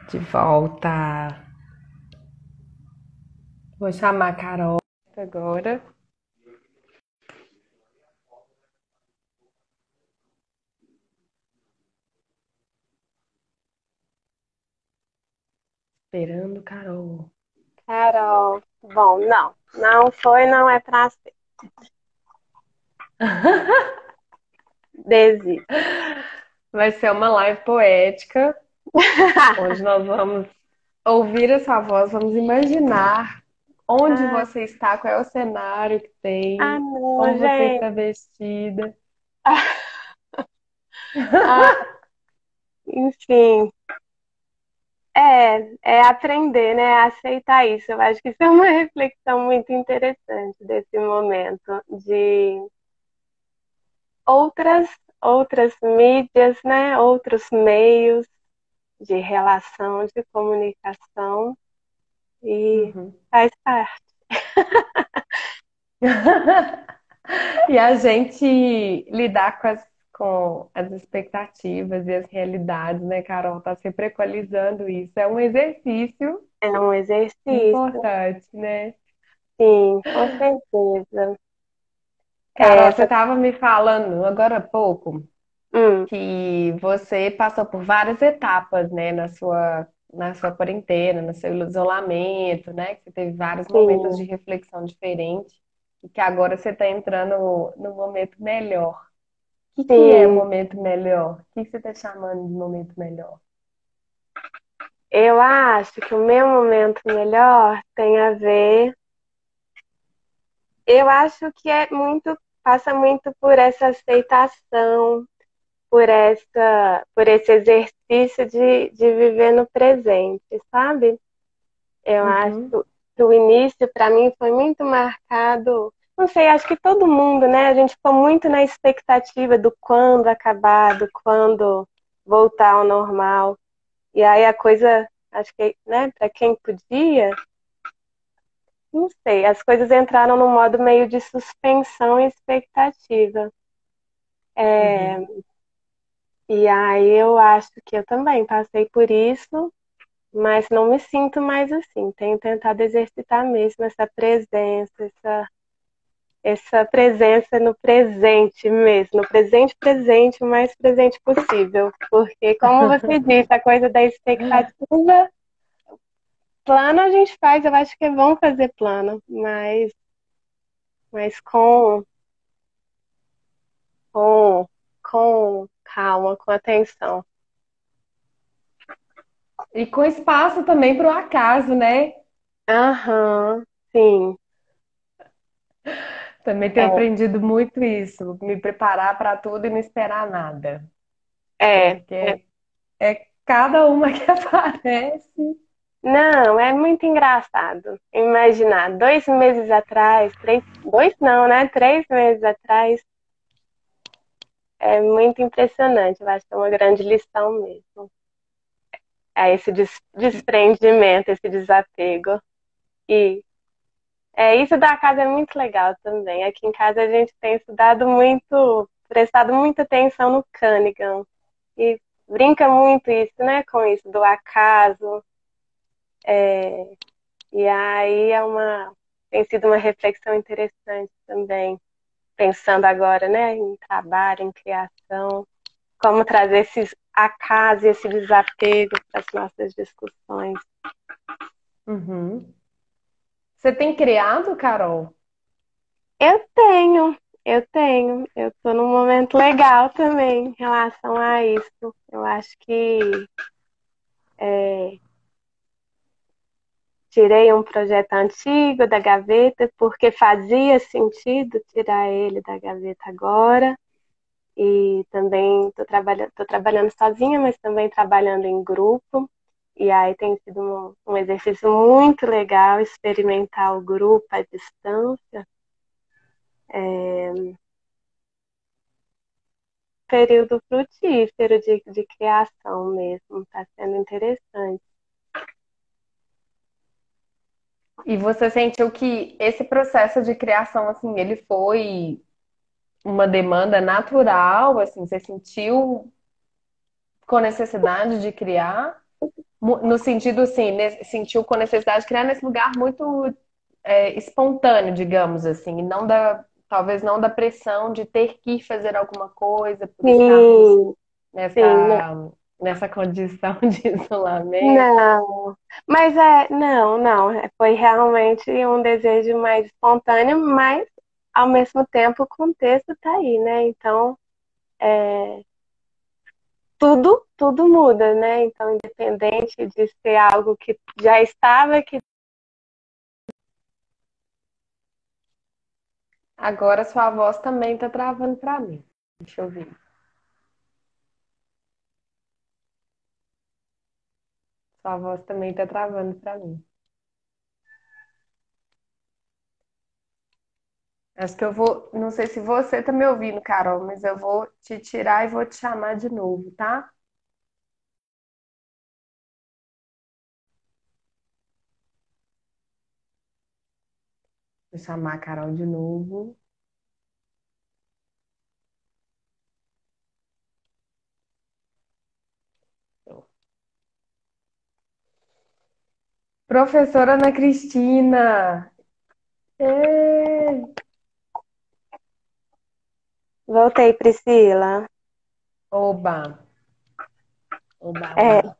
De volta. Vou chamar a Carol agora. Esperando, Carol. Carol, bom, não foi, não é pra ser. Desisto. Vai ser uma live poética, onde nós vamos ouvir a sua voz, vamos imaginar onde Ah, você está, qual é o cenário que tem, não, como você gente. está vestida. Ah, enfim, é aprender, né? A aceitar isso. Eu acho que isso é uma reflexão muito interessante desse momento de outras outras mídias, né? Outros meios de relação, de comunicação e Uhum. faz parte. E a gente lidar com as expectativas e as realidades, né, Carol? Tá sempre equalizando isso. É um exercício É um exercício, importante, né? sim, com certeza. Carol, você Essa, estava me falando agora há pouco hum, que você passou por várias etapas, né, na sua quarentena, no seu isolamento, né? Que você teve vários momentos de sim. reflexão diferente e que agora você está entrando no momento melhor. O que é Sim, momento melhor? O que você está chamando de momento melhor? eu acho que o meu momento melhor tem a ver. Eu acho que passa muito por essa aceitação, por esse exercício de viver no presente, sabe? Eu acho Uhum, que o início para mim foi muito marcado. Não sei, acho que todo mundo, né? A gente ficou muito na expectativa do quando acabar, do quando voltar ao normal. E aí a coisa, acho que, né, para quem podia, não sei, as coisas entraram num modo meio de suspensão e expectativa. uhum, É, e aí eu acho que eu também passei por isso, mas não me sinto mais assim. Tenho tentado exercitar mesmo essa presença, essa presença no presente mesmo, no presente presente, o mais presente possível. Porque, como você disse, a coisa da expectativa. Plano a gente faz, eu acho que é bom fazer plano, mas com, com calma, com atenção. E com espaço também para o acaso, né? Aham, sim, Também tenho é, aprendido muito isso, me preparar para tudo e não esperar nada, é, é. porque é cada uma que aparece. Não, é muito engraçado imaginar 2 meses atrás, dois não, né? 3 meses atrás, é muito impressionante. Eu acho que é uma grande lição mesmo. É esse desprendimento, esse desapego. E isso da casa é muito legal também. Aqui em casa a gente tem estudado muito, prestado muita atenção no Cunningham. E brinca muito isso, né? Com isso do acaso. E aí tem sido uma reflexão interessante também, pensando agora, né, em trabalho, em criação, como trazer esses acaso e esse desapego para as nossas discussões. Uhum. Você tem criado, Carol? Eu tenho, eu estou num momento legal também em relação a isso. Eu acho que é, tirei um projeto antigo da gaveta, porque fazia sentido tirar ele da gaveta agora. E também tô trabalhando sozinha, mas também trabalhando em grupo. E aí tem sido um exercício muito legal experimentar o grupo à distância. Período frutífero de criação mesmo, está sendo interessante. E você sentiu que esse processo de criação, assim, ele foi uma demanda natural, assim, você sentiu com necessidade de criar? No sentido assim, sentiu com necessidade de criar nesse lugar muito espontâneo, digamos assim, e não talvez não da pressão de ter que fazer alguma coisa por estarmos Sim, sim, nessa condição de isolamento. não. Mas não, foi realmente um desejo mais espontâneo, mas ao mesmo tempo o contexto tá aí, né? Então, tudo muda, né? Então, independente de ser algo que já estava aqui. Agora sua voz também tá travando para mim. Deixa eu ver. Sua voz também tá travando para mim. Acho que eu vou, não sei se você tá me ouvindo, Carol, mas eu vou te tirar e vou te chamar de novo, tá? Vou chamar a Carol de novo. Professora Ana Cristina! Ê! Voltei, Priscila. Oba! Oba, É, oba.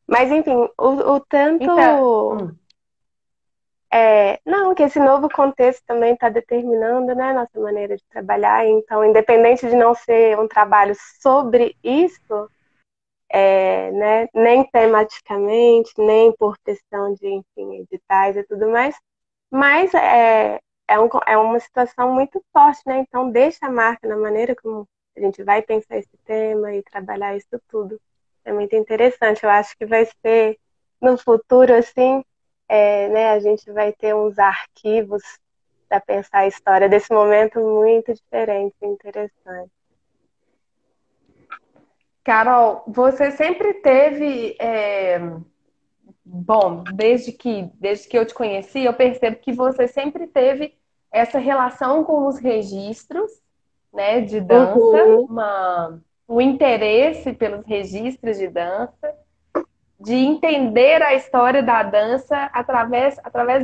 mas enfim, o Então, tanto. Não, que esse novo contexto também está determinando, né, nossa maneira de trabalhar. Então, independente de não ser um trabalho sobre isso, né, nem tematicamente, nem por questão de, enfim, editais e tudo mais, mas é uma situação muito forte, né? Então, deixa a marca na maneira como a gente vai pensar esse tema e trabalhar isso tudo. É muito interessante. Eu acho que vai ser no futuro, assim, né, a gente vai ter uns arquivos para pensar a história desse momento muito diferente e interessante. Carol, você sempre teve, bom, desde que eu te conheci, eu percebo que você sempre teve essa relação com os registros, né, de dança, Uhum. um interesse pelos registros de dança, de entender a história da dança através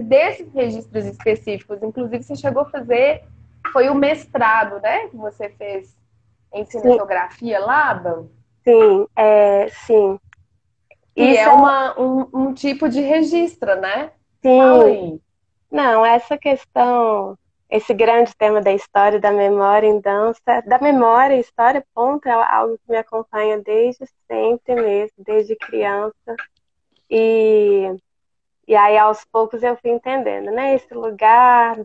desses registros específicos. Inclusive, você chegou a fazer, foi o mestrado, né, que você fez em Sim, cinematografia, Laban? sim. Que Isso é um tipo de registro, né? Fala sim. aí. Não, essa questão, esse grande tema da história, da memória em dança, da memória, história, ponto, é algo que me acompanha desde sempre mesmo, desde criança. E, e aí, aos poucos, eu fui entendendo, né? Esse lugar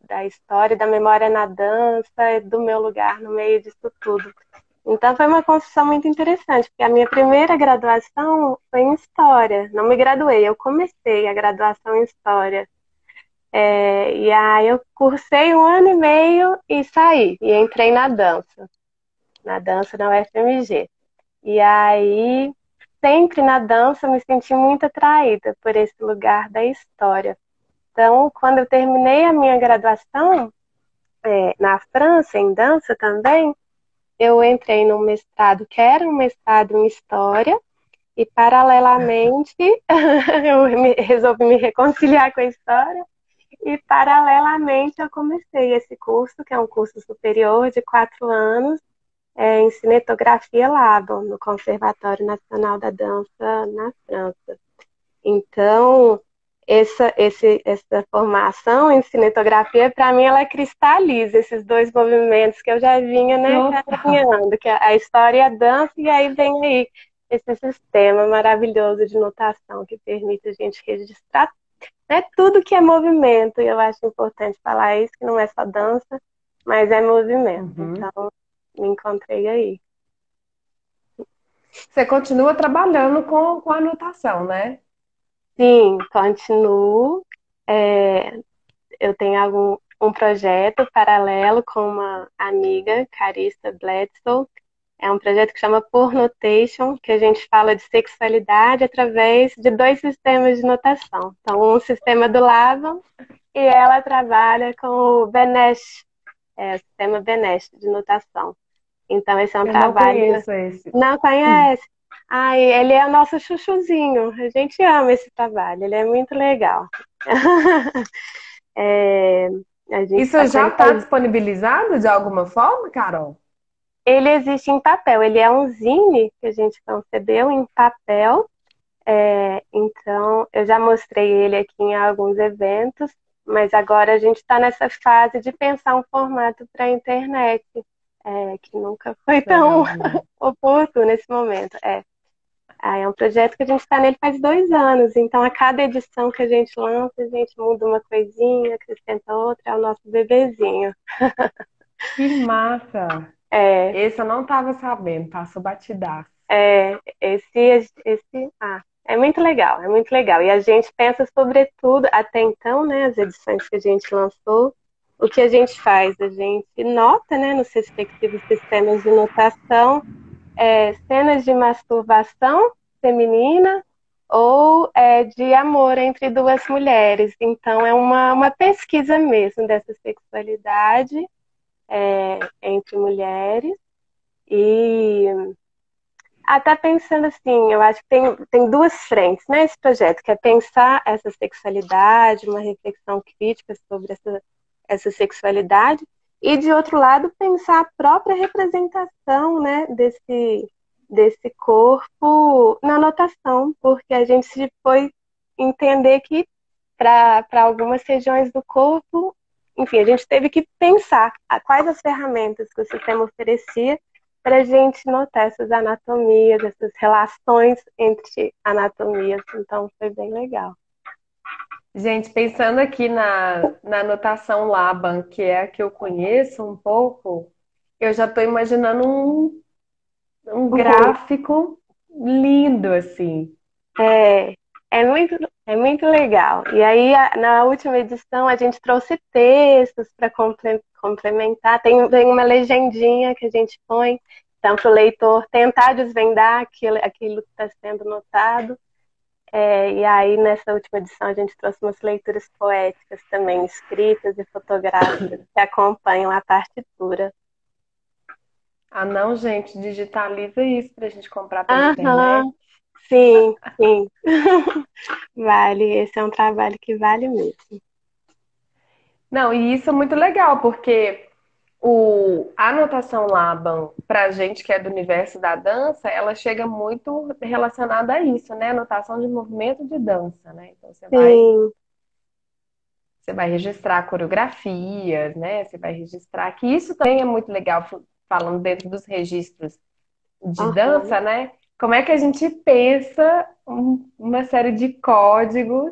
da história, da memória na dança, do meu lugar no meio disso tudo. Então, foi uma construção muito interessante, porque a minha primeira graduação foi em História. Não me graduei, eu comecei a graduação em História. E aí eu cursei um ano e meio e saí, e entrei na dança na UFMG. E aí, sempre na dança, eu me senti muito atraída por esse lugar da história. Então, quando eu terminei a minha graduação, na França, em dança também, eu entrei num mestrado, que era um mestrado em história, e paralelamente resolvi me reconciliar com a história. E, paralelamente, eu comecei esse curso, que é um curso superior de 4 anos, em cinetografia Laban, no Conservatório Nacional da Dança, na França. Então, essa formação em cinetografia, para mim, ela cristaliza esses dois movimentos que eu já vinha, né, Total. caminhando, que é a história e a dança, e aí vem aí esse sistema maravilhoso de notação que permite a gente registrar, né, tudo que é movimento, e eu acho importante falar isso, que não é só dança, mas é movimento. Uhum. Então, me encontrei aí. Você continua trabalhando com a anotação, né? Sim, continuo. Eu tenho um projeto paralelo com uma amiga, Carissa Bledsoe. É um projeto que chama Por Notation, que a gente fala de sexualidade através de dois sistemas de notação. Então, um sistema do Lava e ela trabalha com o Benesch, o sistema Benesch de notação. Então, esse é um Eu não trabalho. conheço esse. Não conhece? Ai, ele é o nosso chuchuzinho. A gente ama esse trabalho, ele é muito legal. É, a gente Isso está com já ele está faz... disponibilizado de alguma forma, Carol? Ele existe em papel, ele é um zine que a gente concebeu em papel. Então, eu já mostrei ele aqui em alguns eventos, mas agora a gente está nessa fase de pensar um formato para a internet, que nunca foi tão Legal demais. oportuno nesse momento. É um projeto que a gente está nele faz 2 anos, então a cada edição que a gente lança, a gente muda uma coisinha, acrescenta outra, é o nosso bebezinho. Que massa! É, Esse eu não estava sabendo, passou batidaço. é muito legal, é muito legal. E a gente pensa sobretudo, até então, né, as edições que a gente lançou, o que a gente faz? A gente nota, né, nos respectivos sistemas de notação, cenas de masturbação feminina ou de amor entre duas mulheres. Então, é uma pesquisa mesmo dessa sexualidade entre mulheres. E até pensando assim, eu acho que tem duas frentes, né, esse projeto, que é pensar essa sexualidade, uma reflexão crítica sobre essa sexualidade, e de outro lado, pensar a própria representação, né, desse corpo na notação, porque a gente foi entender que para algumas regiões do corpo, enfim, a gente teve que pensar quais as ferramentas que o sistema oferecia para a gente notar essas anatomias, essas relações entre anatomias. Então, foi bem legal. Gente, pensando aqui na notação Laban, que é a que eu conheço um pouco, eu já estou imaginando um Uhum. gráfico lindo, assim. É, é muito legal. E aí, na última edição, a gente trouxe textos para complementar. Tem uma legendinha que a gente põe, então, para o leitor tentar desvendar aquilo que está sendo notado. E aí, nessa última edição, a gente trouxe umas leituras poéticas também, escritas e fotográficas, que acompanham a partitura. Ah, não, gente, digitaliza isso para a gente comprar pela internet. Aham, sim, sim. Vale, esse é um trabalho que vale mesmo. Não, e isso é muito legal, porque a anotação Laban, para gente que é do universo da dança, ela chega muito relacionada a isso, né? Anotação de movimento de dança, né? Então Sim, você vai registrar coreografias, né? Você vai registrar que isso também é muito legal, falando dentro dos registros de aham, dança, né? Como é que a gente pensa uma série de códigos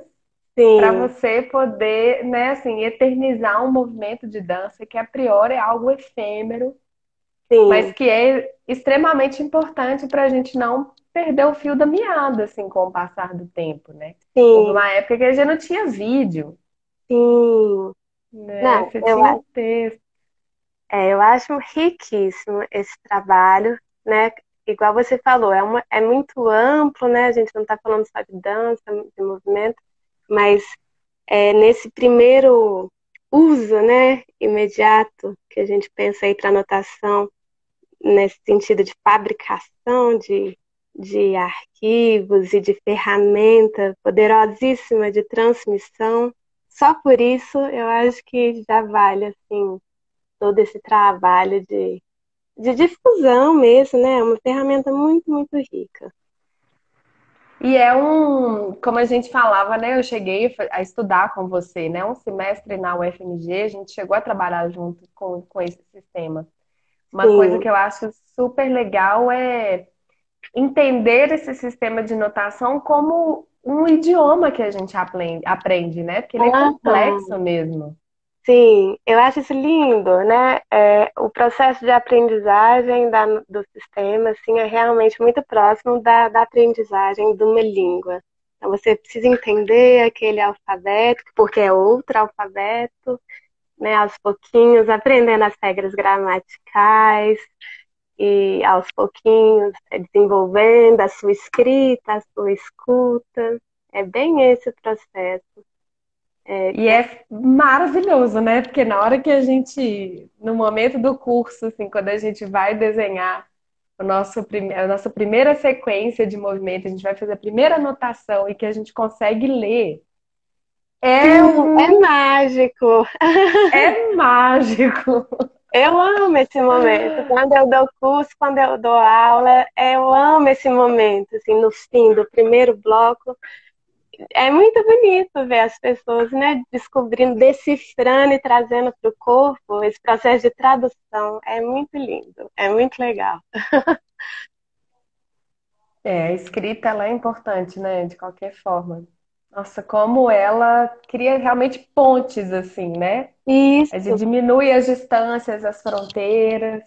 para sim, você poder, né, assim, eternizar um movimento de dança que a priori é algo efêmero, mas sim, que é extremamente importante para a gente não perder o fio da meada, assim, com o passar do tempo, né? Houve sim, uma época que a gente não tinha vídeo, sim. né? Não, Você tinha o texto. eu acho riquíssimo esse trabalho, né? Igual você falou, é muito amplo, né? A gente não está falando só de dança, de movimento, mas nesse primeiro uso, né, imediato, que a gente pensa aí para anotação, nesse sentido de fabricação de arquivos e de ferramenta poderosíssima de transmissão, só por isso eu acho que já vale, assim, todo esse trabalho de difusão mesmo, né? É uma ferramenta muito, muito rica. E como a gente falava, né? Eu cheguei a estudar com você, né? Um semestre na UFMG, a gente chegou a trabalhar junto com esse sistema. Uma coisa Sim. que eu acho super legal é entender esse sistema de notação como um idioma que a gente aprende, né? Porque ele é Aham. complexo mesmo. Sim, eu acho isso lindo, né? O processo de aprendizagem do sistema, assim, é realmente muito próximo da aprendizagem de uma língua. Então, você precisa entender aquele alfabeto, porque é outro alfabeto, né? Aos pouquinhos, aprendendo as regras gramaticais e aos pouquinhos desenvolvendo a sua escrita, a sua escuta. É bem esse o processo. E é maravilhoso, né? Porque na hora que a gente, no momento do curso, assim, quando a gente vai desenhar a nossa primeira sequência de movimento, a gente vai fazer a primeira anotação e que a gente consegue ler, é Sim, é um mágico. é mágico. Eu amo esse momento. Quando eu dou curso, quando eu dou aula, eu amo esse momento, assim, no fim do primeiro bloco. É muito bonito ver as pessoas, né, descobrindo, decifrando e trazendo para o corpo esse processo de tradução. É muito lindo, é muito legal. É, a escrita ela é importante, né? De qualquer forma. Nossa, como ela cria realmente pontes, assim, né? A gente Isso, diminui as distâncias, as fronteiras.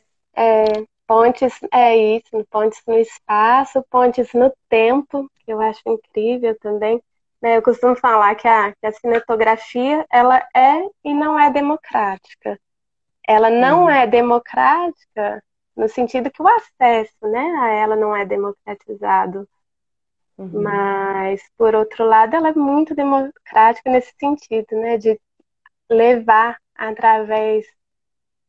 pontes, é isso, pontes no espaço, pontes no tempo, que eu acho incrível também. Né, eu costumo falar que a cinematografia, ela é e não é democrática. Ela não Sim. é democrática no sentido que o acesso, né, a ela não é democratizado. Uhum. Mas, por outro lado, ela é muito democrática nesse sentido, né, de levar através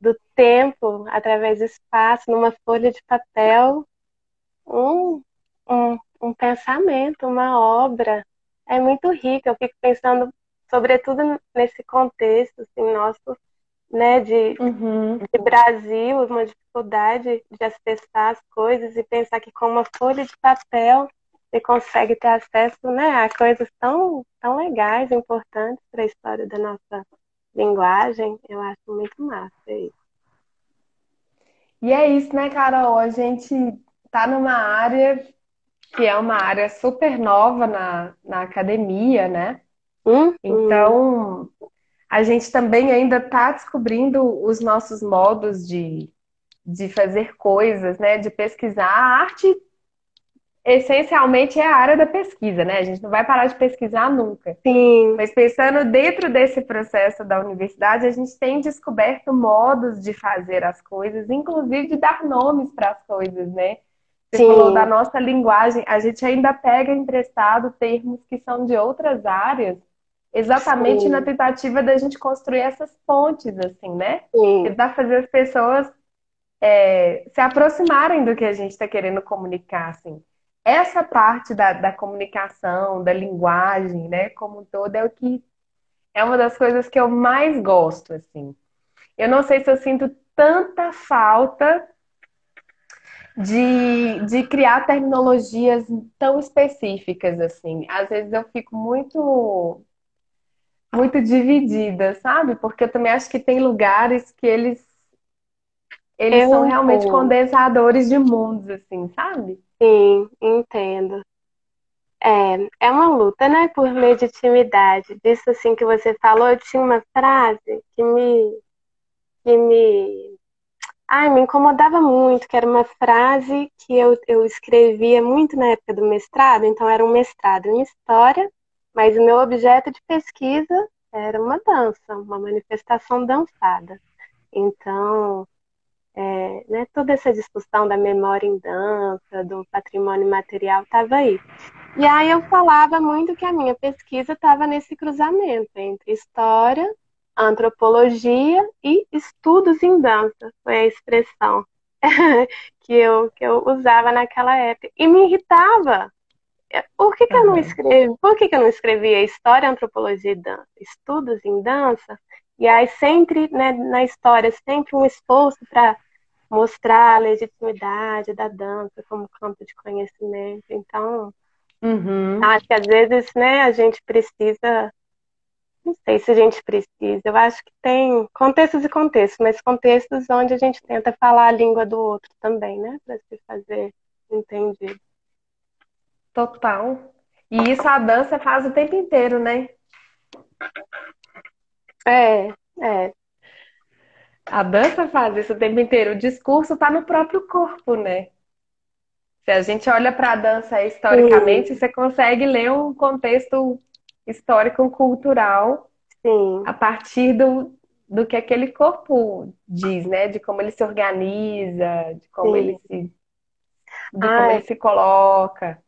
do tempo, através do espaço, numa folha de papel, um, um pensamento, uma obra. É muito rica. Eu fico pensando, sobretudo nesse contexto, assim, nosso, né, Uhum. de Brasil, uma dificuldade de acessar as coisas e pensar que com uma folha de papel você consegue ter acesso, né, a coisas tão, tão legais, importantes para a história da nossa linguagem. Eu acho muito massa isso. E é isso, né, Carol? A gente tá numa área que é uma área super nova na academia, né? Uhum. Então, a gente também ainda está descobrindo os nossos modos de fazer coisas, né? De pesquisar. A arte, essencialmente, é a área da pesquisa, né? A gente não vai parar de pesquisar nunca. Sim, Mas pensando dentro desse processo da universidade, a gente tem descoberto modos de fazer as coisas, inclusive de dar nomes para as coisas, né? Você falou da sim, nossa linguagem, a gente ainda pega emprestado termos que são de outras áreas, exatamente na sim, tentativa da gente construir essas pontes, assim, né? sim, Tentar fazer as pessoas se aproximarem do que a gente está querendo comunicar, assim. Essa parte da comunicação, da linguagem, né, como um todo, é o que é uma das coisas que eu mais gosto, assim. Eu não sei se eu sinto tanta falta de criar terminologias tão específicas, assim. Às vezes eu fico muito dividida, sabe? Porque eu também acho que tem lugares que eles são eu realmente condensadores de mundos, assim, sabe? sim, entendo. É uma luta, né, por legitimidade. Disso assim que você falou, eu tinha uma frase que me, ai, me incomodava muito, que era uma frase que eu escrevia muito na época do mestrado, então era um mestrado em história, mas o meu objeto de pesquisa era uma dança, uma manifestação dançada. Então, né, toda essa discussão da memória em dança, do patrimônio material, estava aí. E aí eu falava muito que a minha pesquisa estava nesse cruzamento entre história, antropologia e estudos em dança, foi a expressão que eu usava naquela época. E me irritava. Por que que eu não Aham. escrevi? Por que que eu não escrevia história, antropologia e dança, estudos em dança? E aí sempre, né, na história, sempre um esforço para mostrar a legitimidade da dança como campo de conhecimento. Então, Uhum. acho que às vezes, né, a gente precisa, não sei se a gente precisa, eu acho que tem contextos e contextos, mas contextos onde a gente tenta falar a língua do outro também, né, para se fazer entendido. Total. E isso a dança faz o tempo inteiro, né? É, é, A dança faz isso o tempo inteiro. O discurso está no próprio corpo, né? Se a gente olha para a dança historicamente, sim, você consegue ler um contexto histórico-cultural sim. a partir do que aquele corpo diz, né? De como ele se organiza, Sim. de como Ah, ele se coloca.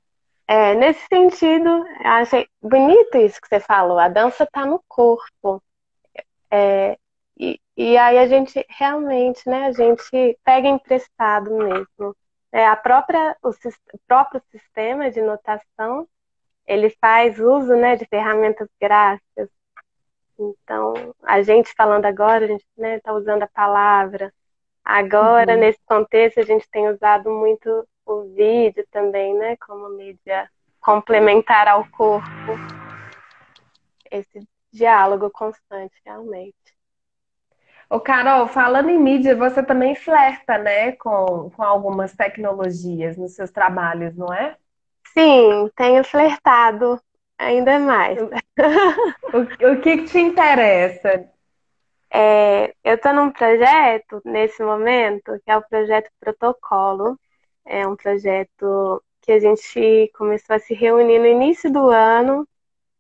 nesse sentido, eu achei bonito isso que você falou. A dança está no corpo. É, e aí a gente realmente, né, a gente pega emprestado mesmo. O próprio sistema de notação, ele faz uso, né, de ferramentas gráficas. Então, a gente falando agora, a gente, né, está usando a palavra. Agora, Uhum. nesse contexto, a gente tem usado muito o vídeo também, né, como mídia complementar ao corpo. Esse diálogo constante, realmente. Ô, Carol, falando em mídia, você também flerta, né, com algumas tecnologias nos seus trabalhos, não é? Sim, tenho flertado ainda mais. O que que te interessa? Eu estou num projeto, nesse momento, que é o projeto Protocolo. É um projeto que a gente começou a se reunir no início do ano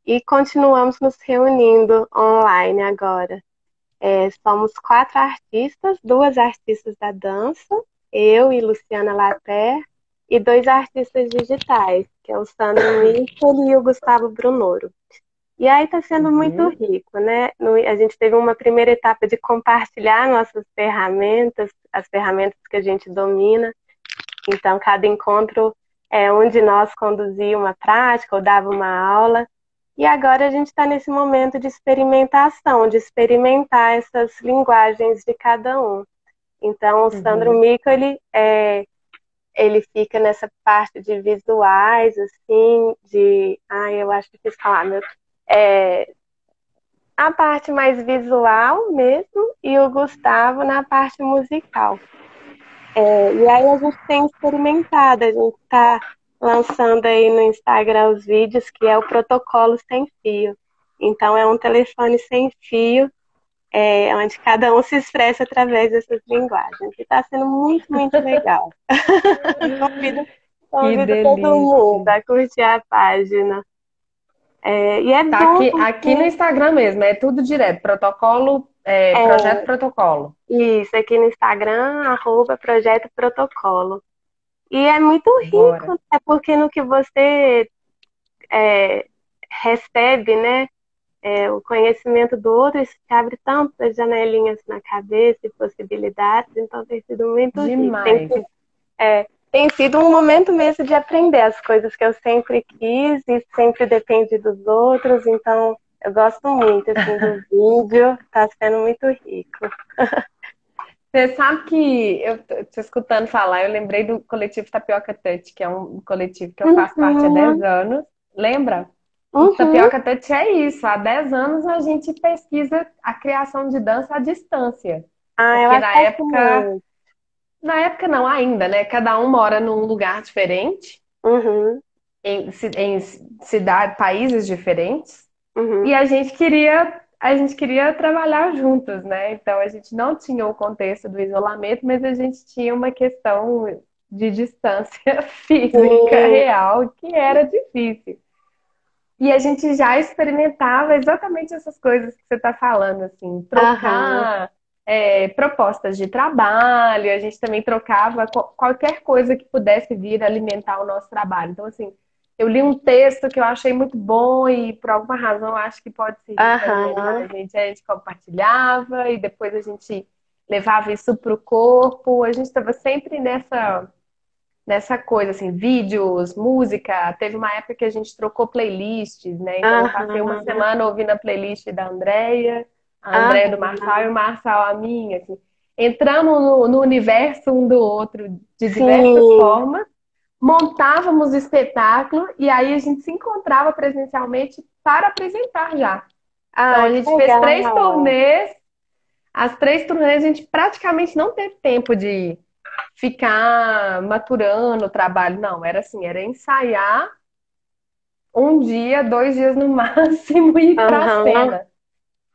e continuamos nos reunindo online agora. Somos 4 artistas, 2 artistas da dança, eu e Luciana Laté, e 2 artistas digitais, que é o Sandro Michel e o Gustavo Brunoro. E aí está sendo muito Uhum. rico, né? A gente teve uma primeira etapa de compartilhar nossas ferramentas, as ferramentas que a gente domina. Então, cada encontro um de nós conduzia uma prática ou dava uma aula. E agora a gente está nesse momento de experimentação, de experimentar essas linguagens de cada um. Então, o Sandro Uhum. Mico, ele fica nessa parte de visuais, assim, eu acho difícil falar, é, a parte mais visual mesmo, e o Gustavo na parte musical. E aí a gente tem experimentado, a gente está lançando aí no Instagram os vídeos, que é o protocolo sem fio. Então é um telefone sem fio, onde cada um se expressa através dessas linguagens. E está sendo muito, muito legal. Convido, Que convido todo mundo delícia. a curtir a página. E é Tá bom aqui no porque Instagram mesmo, é tudo direto. Protocolo, projeto é, protocolo. isso aqui no Instagram, @Projeto Protocolo. E é muito Bora. rico, é porque no que você é, recebe, né? O conhecimento do outro, isso te abre tantas janelinhas na cabeça e possibilidades, então tem sido muito rico. Demais. Tem sido um momento mesmo de aprender as coisas que eu sempre quis e sempre depende dos outros, então eu gosto muito assim, do vídeo, está sendo muito rico. Você sabe que eu tô te escutando falar, eu lembrei do coletivo Tapioca Touch, que é um coletivo que eu faço parte há 10 Uhum, anos. Lembra? O uhum. Tapioca Touch é isso. Há 10 anos a gente pesquisa a criação de dança à distância. Eu Porque acho fascinante. na época não ainda, né? Cada um mora num lugar diferente, Uhum, em cidade, países diferentes. E uhum. a gente queria trabalhar juntos, né? Então a gente não tinha o contexto do isolamento, mas a gente tinha uma questão de distância física Sim, real que era difícil. E a gente já experimentava exatamente essas coisas que você está falando, assim, aham, trocar propostas de trabalho, a gente também trocava qualquer coisa que pudesse vir alimentar o nosso trabalho. Então, assim, eu li um texto que eu achei muito bom e por alguma razão eu acho que pode servir para alimentar aham, a gente compartilhava e depois a gente levava isso para o corpo. A gente estava sempre nessa coisa, assim, vídeos, música. Teve uma época que a gente trocou playlists, né? Então eu passei uma aham, semana ouvindo a playlist da Andrea, a Andrea do Marçal e aham. o Marçal a minha, assim. Entramos no universo um do outro de diversas Sim. formas, montávamos espetáculo e aí a gente se encontrava presencialmente para apresentar já. Então a Que gente fez três legal. turnês, as 3 turnês a gente praticamente não teve tempo de ficar maturando o trabalho, não. Era assim, era ensaiar um dia, 2 dias no máximo e ir para a Aham. cena.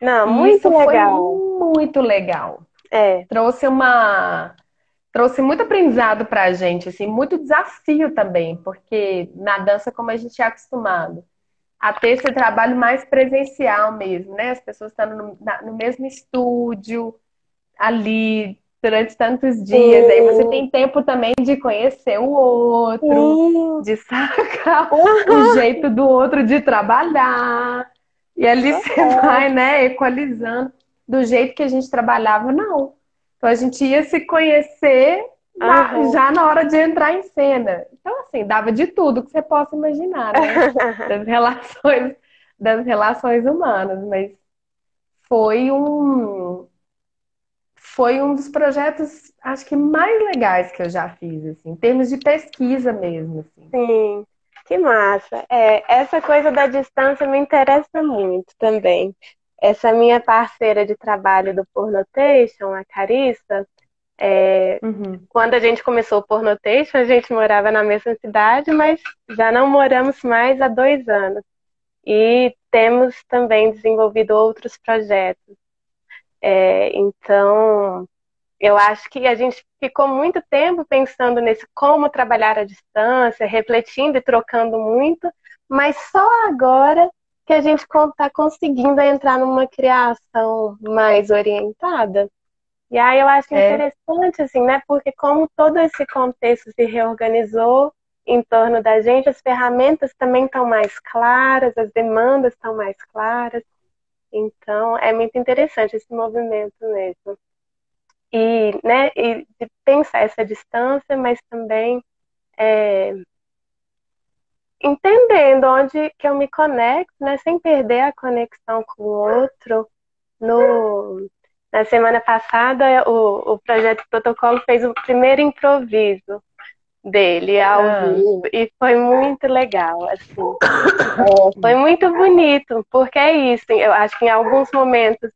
Não, E muito isso foi legal. muito legal. É. Trouxe trouxe muito aprendizado para a gente, assim, muito desafio também, porque na dança, como a gente é acostumado a ter esse trabalho mais presencial mesmo, né? As pessoas estando no mesmo estúdio, ali durante tantos dias. Aí você Sim. tem tempo também de conhecer o outro, Sim. de sacar o jeito do outro de trabalhar. E ali você vai, né, equalizando do jeito que a gente trabalhava, não. Então a gente ia se conhecer Aham. já na hora de entrar em cena. Então, assim, dava de tudo que você possa imaginar, né? Das relações, das relações humanas, mas foi um, foi um dos projetos, acho que mais legais que eu já fiz, assim, em termos de pesquisa mesmo, assim. Sim, que massa. É, essa coisa da distância me interessa muito também. Essa minha parceira de trabalho do Pornotation, a Carissa, Uhum. quando a gente começou o Pornotation, a gente morava na mesma cidade, mas já não moramos mais há 2 anos. E temos também desenvolvido outros projetos. Então, eu acho que a gente ficou muito tempo pensando nesse como trabalhar à distância, refletindo e trocando muito, mas só agora que a gente está conseguindo entrar numa criação mais orientada. E aí eu acho É, interessante, assim, né? Porque como todo esse contexto se reorganizou em torno da gente, as ferramentas também estão mais claras, as demandas estão mais claras. Então, é muito interessante esse movimento mesmo. E, né, e de pensar essa distância, mas também entendendo onde que eu me conecto, né, sem perder a conexão com o outro. No, Na semana passada, o Projeto Protocolo fez o primeiro improviso dele ao ah, vivo e foi muito legal, assim. Foi muito bonito, porque é isso. Eu acho que em alguns momentos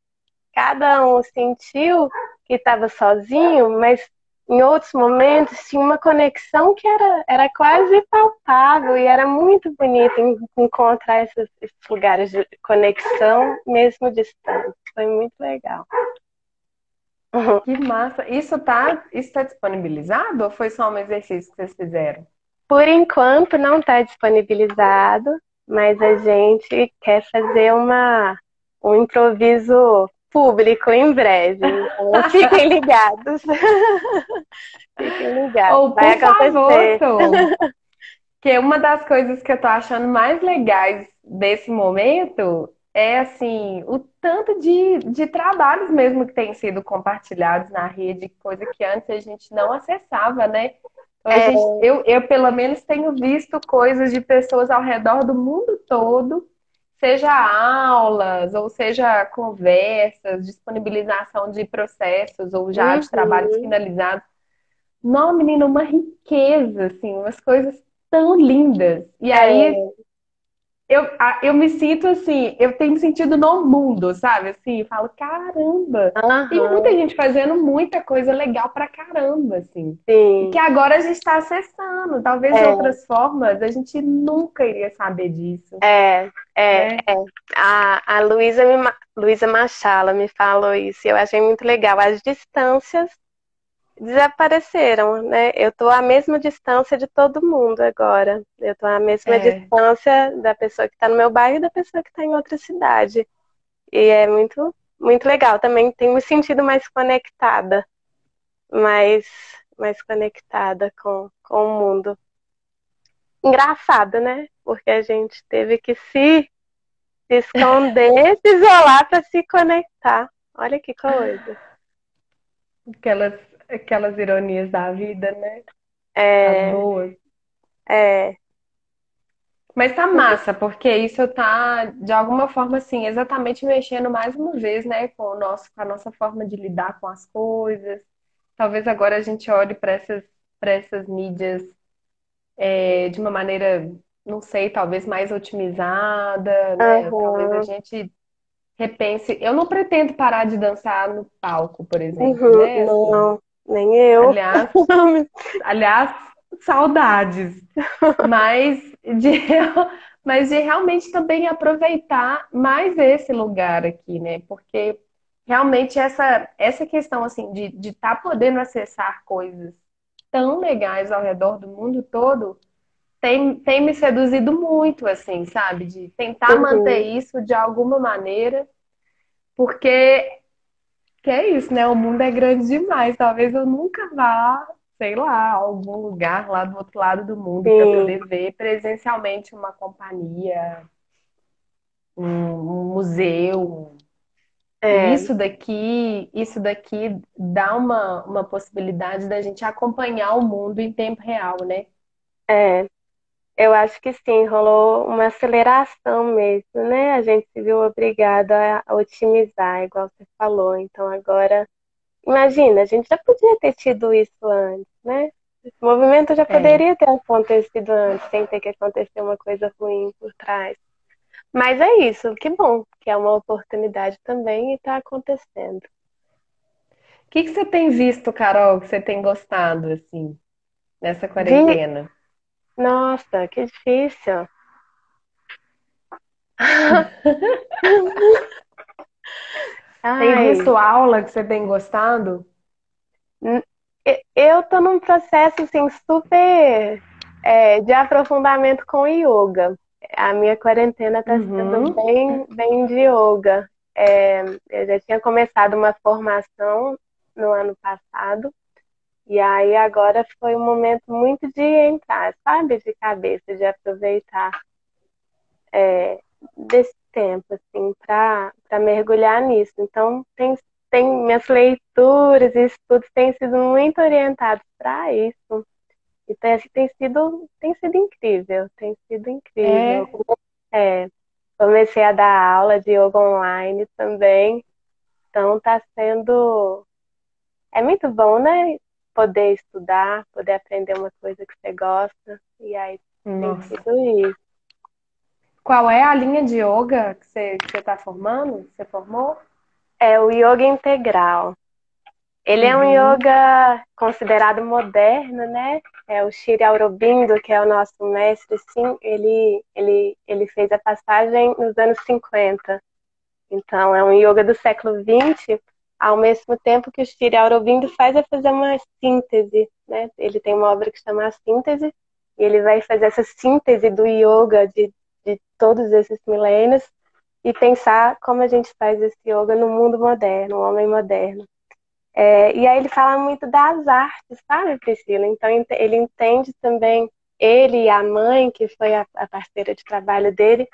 cada um sentiu que estava sozinho, mas em outros momentos tinha uma conexão que era quase palpável e era muito bonito encontrar esses lugares de conexão, mesmo distante. Foi muito legal. que massa. Isso tá disponibilizado ou foi só um exercício que vocês fizeram? Por enquanto não está disponibilizado, mas a gente quer fazer um improviso público em breve. Então fiquem ligados. Fiquem ligados. Ou, Vai por favor, acontecer. Tom, que uma das coisas que eu tô achando mais legais desse momento é, assim, o tanto de trabalhos mesmo que têm sido compartilhados na rede, coisa que antes a gente não acessava, né? Então, É, eu, pelo menos, tenho visto coisas de pessoas ao redor do mundo todo, seja aulas, ou seja conversas, disponibilização de processos ou já de trabalhos uhum, finalizados. Não, menina, uma riqueza, assim, umas coisas tão lindas. E aí é, eu me sinto assim, eu tenho me sentido no mundo, sabe? Assim, eu falo, caramba, tem muita aham, gente fazendo muita coisa legal pra caramba, assim. E que sim, agora a gente está acessando. Talvez de é, outras formas a gente nunca iria saber disso, é, né? é. A Luísa Machala me falou isso e eu achei muito legal. As distâncias desapareceram, né? Eu tô à mesma distância de todo mundo agora. Eu tô à mesma É, distância da pessoa que está no meu bairro e da pessoa que está em outra cidade. E é muito, muito legal. Também tenho me sentido mais conectada, mais, mais conectada com o mundo. Engraçado, né? Porque a gente teve que se esconder, se isolar para se conectar. Olha que coisa. aquelas, aquelas ironias da vida, né? As É, boas. é, Mas tá massa, porque isso tá, de alguma forma, assim, exatamente mexendo mais uma vez, né, com com a nossa forma de lidar com as coisas. Talvez agora a gente olhe para essas mídias de uma maneira, não sei, talvez mais otimizada, né? Talvez a aham, gente repense. Eu não pretendo parar de dançar no palco, por exemplo, uhum, né? Assim, não, nem eu. aliás, aliás, saudades. Mas de, mas de realmente também aproveitar mais esse lugar aqui, né? Porque realmente essa questão assim de estar podendo acessar coisas tão legais ao redor do mundo todo tem me seduzido muito, assim, sabe? De tentar manter Uhum, isso de alguma maneira, porque que é isso, né? O mundo é grande demais. Talvez eu nunca vá, sei lá, a algum lugar lá do outro lado do mundo para sim, poder ver presencialmente uma companhia, um museu, E É, isso daqui dá uma possibilidade da gente acompanhar o mundo em tempo real, né? é. Eu acho que sim, rolou uma aceleração mesmo, né? A gente se viu obrigado a otimizar, igual você falou. Então agora, imagina, a gente já podia ter tido isso antes, né? Esse movimento já É. poderia ter acontecido antes, sem ter que acontecer uma coisa ruim por trás. Mas é isso, que bom, que é uma oportunidade também e está acontecendo. O que que você tem visto, Carol, que você tem gostado, assim, nessa Vi... quarentena? Nossa, que difícil. Tem Ai, visto aula que você tem gostado? n- eu tô num processo assim super de aprofundamento com yoga. A minha quarentena está sendo Uhum. bem de yoga. Eu já tinha começado uma formação no ano passado, e aí agora foi um momento muito de entrar, sabe, de cabeça, de aproveitar desse tempo, assim, para mergulhar nisso. Então, tem minhas leituras e estudos têm sido muito orientados para isso. Então, assim, tem sido incrível, tem sido incrível. É. É, comecei a dar aula de yoga online também, então tá sendo. É muito bom, né? Poder estudar, poder aprender uma coisa que você gosta, e aí tem Nossa. sido isso. Qual é a linha de yoga que você está formando? Você formou? É o yoga integral. Ele é um Uhum. yoga considerado moderno, né? É o Shri Aurobindo, que é o nosso mestre, sim, ele fez a passagem nos anos 50. Então, é um yoga do século XX, ao mesmo tempo que o Shri Aurobindo faz é fazer uma síntese, né? Ele tem uma obra que chama A Síntese, e ele vai fazer essa síntese do yoga de todos esses milênios e pensar como a gente faz esse yoga no mundo moderno, no homem moderno. E aí ele fala muito das artes, sabe, Priscila? Então ele entende também, ele e a mãe, que foi a parceira de trabalho dele,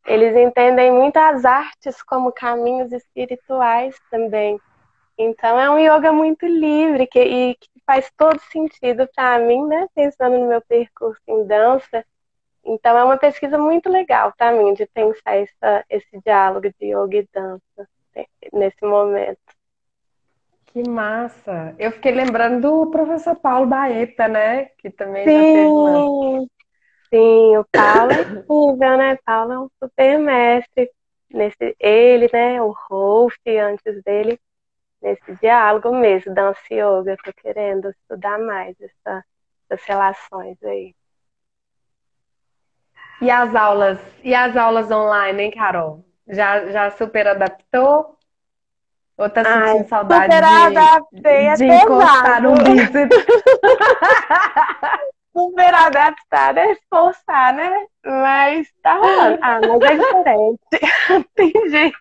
eles entendem muito as artes como caminhos espirituais também. Então é um yoga muito livre e que faz todo sentido para mim, né? Pensando no meu percurso em dança. Então é uma pesquisa muito legal para mim de pensar esse diálogo de yoga e dança nesse momento. Que massa! Eu fiquei lembrando do professor Paulo Baeta, né? Que também já teve uma. Sim, sim, o Paulo é incrível, né? Paulo é um super mestre ele, né? O Rolf antes dele, nesse diálogo mesmo, dança e yoga. Eu tô querendo estudar mais essas relações aí. E as aulas online, hein, Carol? Já super adaptou? Ou tá Ai, sentindo saudade super adaptei, é de encostar pesado. no bíceps? Super adaptada é esforçar, né? Mas tá rolando. Ah, mas é diferente. Tem jeito.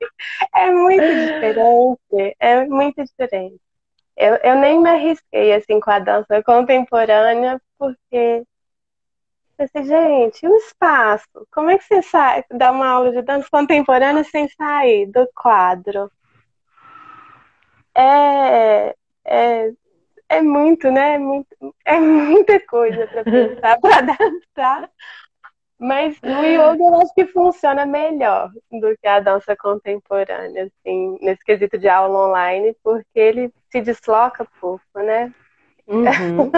É muito diferente. É muito diferente. Eu nem me arrisquei assim com a dança contemporânea, porque pensei, gente, e o espaço? Como é que você sai, dá uma aula de dança contemporânea sem sair do quadro? É, é, é muito, né? É muita coisa para pensar, para adaptar. Mas o yoga eu acho que funciona melhor do que a dança contemporânea, assim, nesse quesito de aula online, porque ele se desloca pouco, né? Uhum.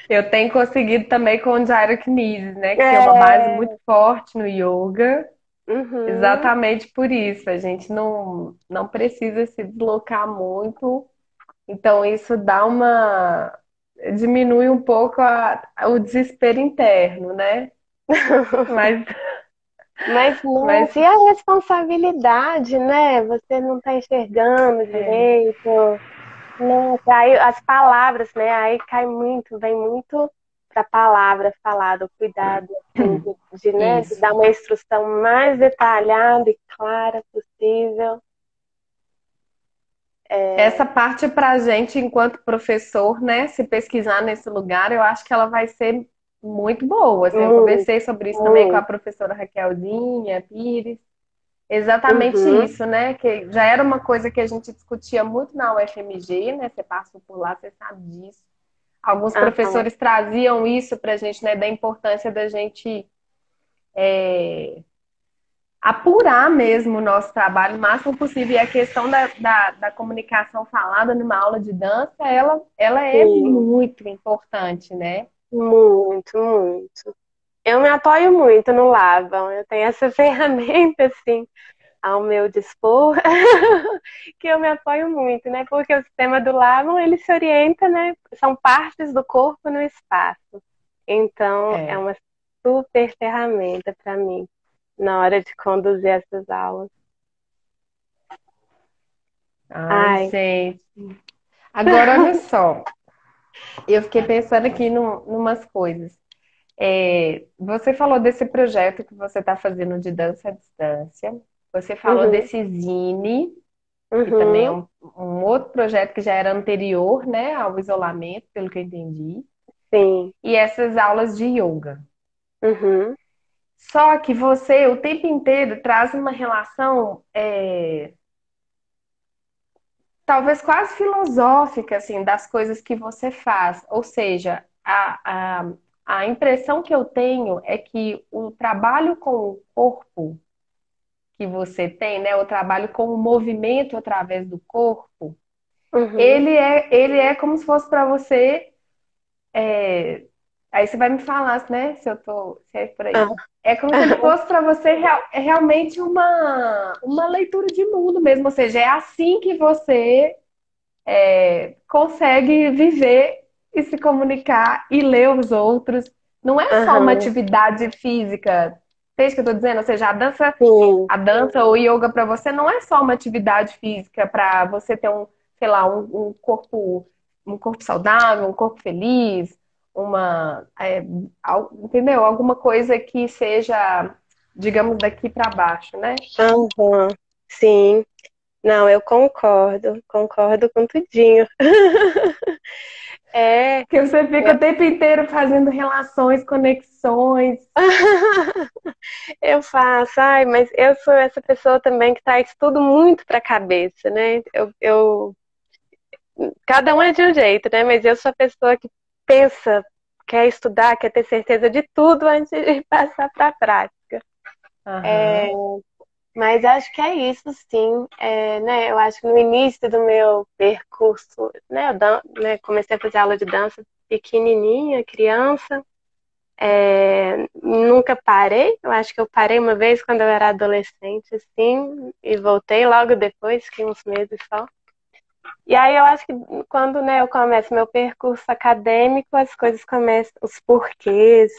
Eu tenho conseguido também com o Gyrokinesis, né? Que tem uma base É, muito forte no yoga. uhum. Exatamente por isso. A gente não precisa se deslocar muito. Então, isso dá uma. Diminui um pouco o desespero interno, né? Mas, Mas, mas nossa, e a responsabilidade, né? Você não tá enxergando é, direito. Nossa, aí as palavras, né? Aí vem muito pra palavra falada, o cuidado, assim, né, de isso. dar uma instrução mais detalhada e clara possível. Essa É, parte para a gente, enquanto professor, né? Se pesquisar nesse lugar, eu acho que ela vai ser muito boa. Assim, eu muito, conversei sobre isso também com a muito. professora Raquelzinha Pires. Exatamente Uhum. isso, né? Que já era uma coisa que a gente discutia muito na UFMG, né? Você passou por lá, você sabe disso. Alguns Aham. professores traziam isso para a gente, né? Da importância da gente apurar mesmo o nosso trabalho o máximo possível. E a questão da comunicação falada numa aula de dança, ela é Sim, muito importante, né? muito, muito. Eu me apoio muito no Laban. Eu tenho essa ferramenta, assim, ao meu dispor, que eu me apoio muito, né? Porque o sistema do Laban, ele se orienta, né? São partes do corpo no espaço. Então, é É. uma super ferramenta para mim na hora de conduzir essas aulas. Ai, Ai, gente. Agora, olha só. Eu fiquei pensando aqui numas coisas. Você falou desse projeto que você está fazendo de dança à distância. Você falou uhum, desse Zine, que também é uhum, um outro projeto que já era anterior, né, ao isolamento, pelo que eu entendi. sim, E essas aulas de yoga. uhum, Só que você, o tempo inteiro, traz uma relação, talvez quase filosófica, assim, das coisas que você faz. Ou seja, a impressão que eu tenho é que o trabalho com o corpo que você tem, né, o trabalho com o movimento através do corpo, uhum. ele é como se fosse para você. Aí você vai me falar, né, se é por aí. Ah, É como se ele fosse para você realmente uma leitura de mundo mesmo, ou seja, é assim que você consegue viver e se comunicar e ler os outros. Não é só uma aham, atividade física, entende o que eu estou dizendo? Ou seja, sim, a dança ou yoga para você não é só uma atividade física para você ter sei lá, um corpo saudável, um corpo feliz, entendeu? Alguma coisa que seja, digamos, daqui para baixo, né? aham, sim. Não, eu concordo, concordo com tudinho. É, Que você fica o tempo inteiro fazendo relações, conexões. eu faço, ai, mas eu sou essa pessoa também que traz tudo muito pra cabeça, né? Cada um é de um jeito, né? Mas eu sou a pessoa que pensa, quer estudar, quer ter certeza de tudo antes de passar pra prática. É, Aham. mas acho que é isso, sim. É, né, eu acho que no início do meu percurso, né, né, comecei a fazer aula de dança pequenininha, criança. Nunca parei. Eu acho que eu parei uma vez quando eu era adolescente, assim, e voltei logo depois, que uns meses só. E aí eu acho que quando, né, eu começo meu percurso acadêmico, as coisas começam, os porquês,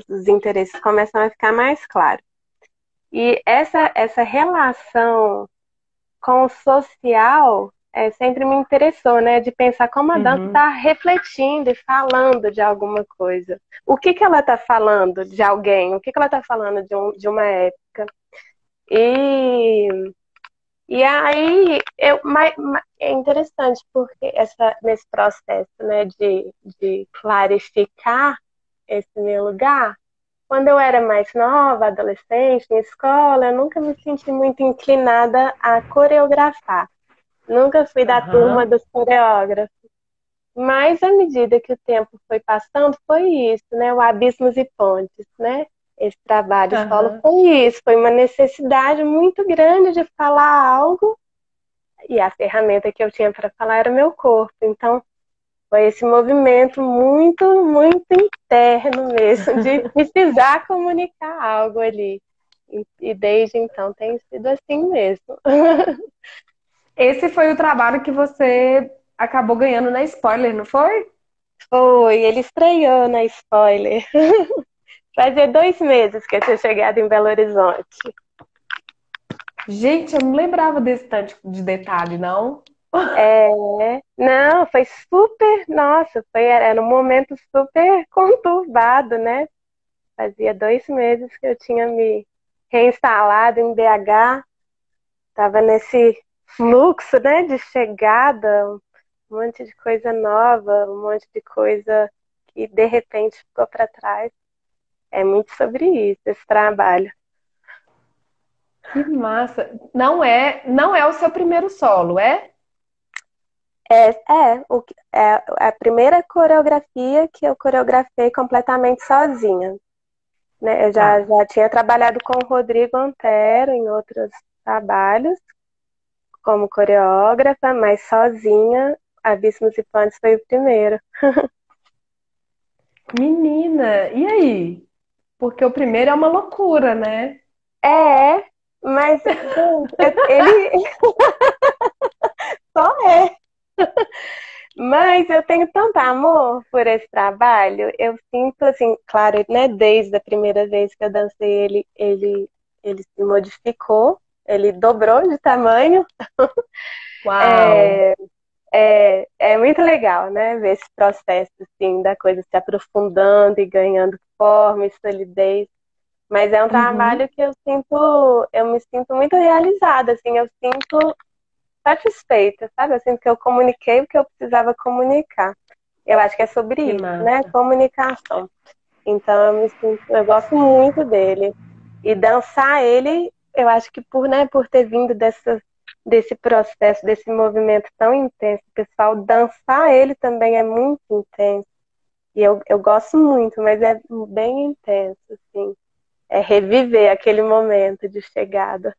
os interesses começam a ficar mais claros. E essa relação com o social sempre me interessou, né? De pensar como a dança Uhum. está refletindo e falando de alguma coisa. O que que ela está falando de alguém? O que que ela está falando de uma época? E, e aí é interessante porque nesse processo, né, de clarificar esse meu lugar, quando eu era mais nova, adolescente, em escola, eu nunca me senti muito inclinada a coreografar. Nunca fui da turma Aham. dos coreógrafos. Mas à medida que o tempo foi passando, foi isso, né? O Abismos e Pontes, né? Esse trabalho solo Aham. foi isso, foi uma necessidade muito grande de falar algo, e a ferramenta que eu tinha para falar era o meu corpo. Então, foi esse movimento muito, muito interno mesmo, de precisar comunicar algo ali. E desde então tem sido assim mesmo. Esse foi o trabalho que você acabou ganhando na Spoiler, não foi? Foi, ele estreou na Spoiler. Fazia 2 meses que eu tinha chegado em Belo Horizonte. Gente, eu não lembrava desse tanto de detalhe, não. É, não, foi super, nossa, era um momento super conturbado, né? Fazia 2 meses que eu tinha me reinstalado em BH, tava nesse fluxo, né, de chegada, um monte de coisa nova, um monte de coisa que de repente ficou para trás. É muito sobre isso, esse trabalho. Que massa. Não é o seu primeiro solo, é? É a primeira coreografia que eu coreografei completamente sozinha, né? Eu Tá. já tinha trabalhado com o Rodrigo Antero em outros trabalhos como coreógrafa, mas sozinha, Abismos e Planos foi o primeiro. Menina, e aí? Porque o primeiro é uma loucura, né? É, mas, gente, ele só é. Mas eu tenho tanto amor por esse trabalho. Eu sinto, assim, claro, né, desde a primeira vez que eu dancei ele se modificou, ele dobrou de tamanho. Uau! É, é muito legal, né, ver esse processo, assim, da coisa se aprofundando e ganhando forma e solidez. Mas é um Uhum. trabalho que eu me sinto muito realizada, assim, eu sinto satisfeita, sabe? Eu sinto que eu comuniquei o que eu precisava comunicar. Eu acho que é sobre Que isso, né? massa. Comunicação. Então eu gosto muito dele. E dançar ele, eu acho que por ter vindo desse processo, desse movimento tão intenso, pessoal, dançar ele também é muito intenso. E eu gosto muito, mas é bem intenso, assim. É reviver aquele momento de chegada.